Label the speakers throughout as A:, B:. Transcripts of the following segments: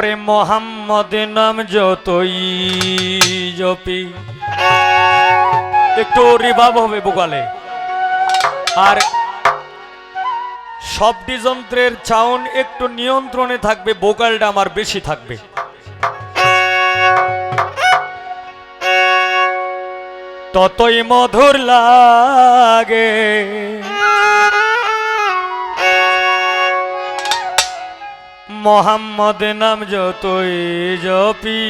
A: ওরে মোহাম্মদ নাম যতই জপি, একটু রিভাব হবে ভোকালে, আর শব্দযন্ত্রের সাউন্ড একটু নিয়ন্ত্রণে থাকবে, ভোকালটা আমার বেশি থাকবে। ততই মধুর লাগে মোহাম্মদ নাম যতই জপি।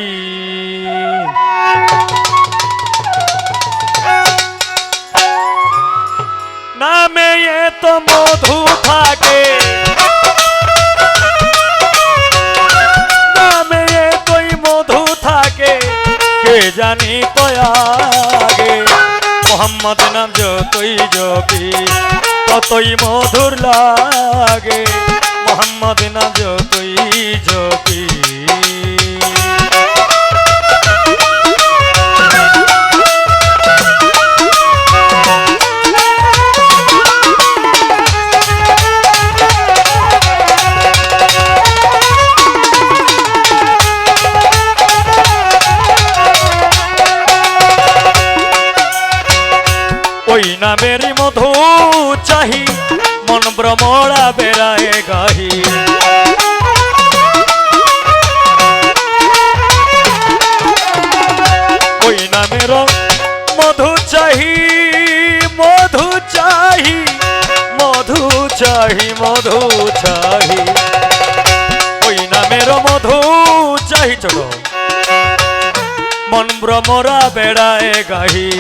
A: নামে এত মধু থাকে, নামে এতই মধু থাকে, কে জানি কয়াগে। মোহাম্মদ নাম যতই জপি ততই মধুর লাগে, মোহাম্মদ নাম যতই জপি। ওই নামের মধু চাহি, মন ভ্রমরা বেড়ায় গাহি। ওই নামের মধু চাহি, মধু চাহি, মধু চাহি, মধু চাহি। ওই নামের মধু চাহি, চলো মন ভ্রমরা বেড়ায় গাহি।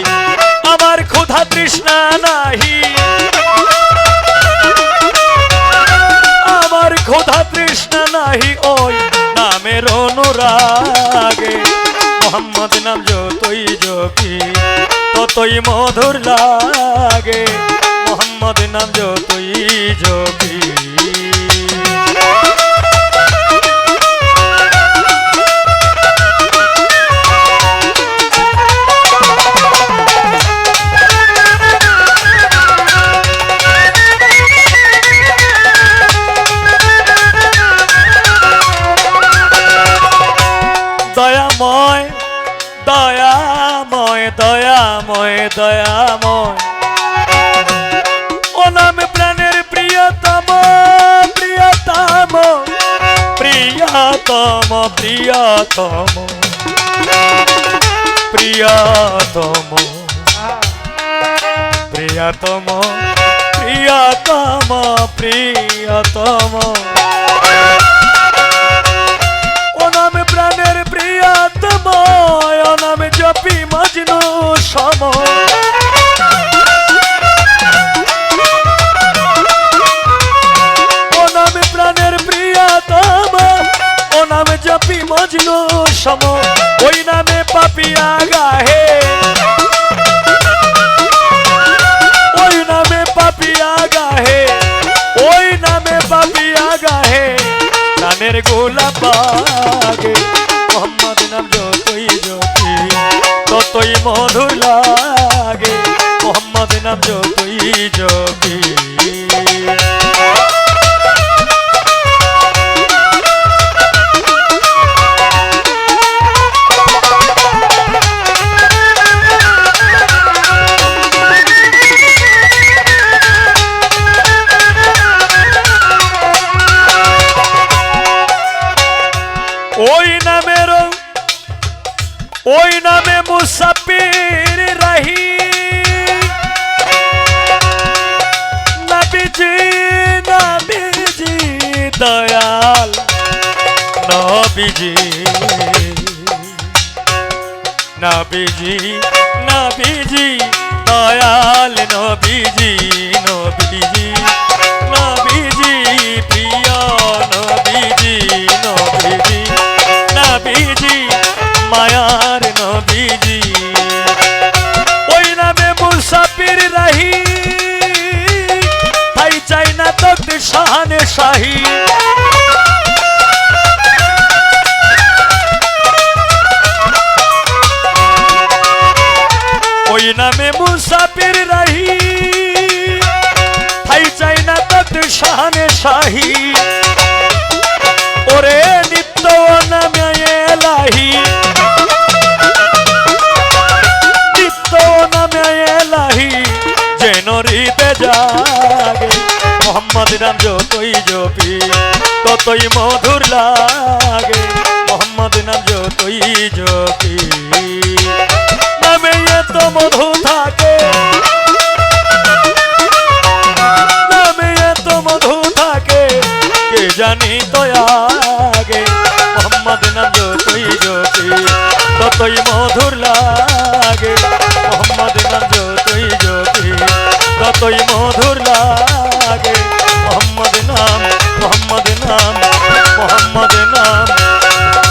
A: আমার ক্ষুধা তৃষ্ণা নাহি, আমার ক্ষুধা তৃষ্ণা নাহি, ওই নামের অনুরাগে। মোহাম্মদ নাম যতই জপি ততই মধুর লাগে, মোহাম্মদ নাম যতই জপি। দয়াময় দয়াময় দয়াময় দয়াময়, ও নাম প্রাণের প্রিয়তম প্রিয়তম প্রিয়তম প্রিয়তম প্রিয়তম প্রিয়তম প্রিয়তম প্রিয়তম, ও নাম প্রাণের প্রিয়তম, ও নাম জপি মজনু সম। ও নাম প্রাণের প্রিয়তম, ও নাম জপি মজনু সম। ওই নামে পাপিয়া গাহে, ওই নামে পাপিয়া গাহে, ওই নামে পাপিয়া গাহে গানের গোলাপ বাগে। মোহাম্মদ নাম যতই জপি ততই মধুর লাগে, মোহাম্মদ নাম যতই জপি। ওই নামের ওই নামে মুসাফির রহি, নবীজি নবীজি দয়াল নবীজি, নবীজি নবীজি দয়াল নবীজি, নবীজি নবীজি প্রিয় নবীজি, নবীজি নবীজি মায়ার নবীজি। ওই নামে মুসাফির রহি, তাই চাই না তখ্ত শাহানে শাহী। ওই নামে মুসাফির রহি, তাই চাই না তখ্ত শাহানে শাহী। ওরে নিত্য এলাহি নিত্য নামে এলাহি যেন হৃদে জাগে মোহাম্মদ নাম যতই জপি ততই মধুর লাগে মোহাম্মদ নাম যতই জপি নামে এত মধু থাকে নামে এত মধু থাকে কে জানি তো আগে মোহাম্মদ নাম যতই জপি ততই মধুর লাগে মোহাম্মদ নাম যতই জপি ততই মধুর লাগে মোহাম্মদ নাম মোহাম্মদ নাম মোহাম্মদ নাম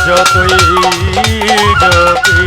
A: যতই জপি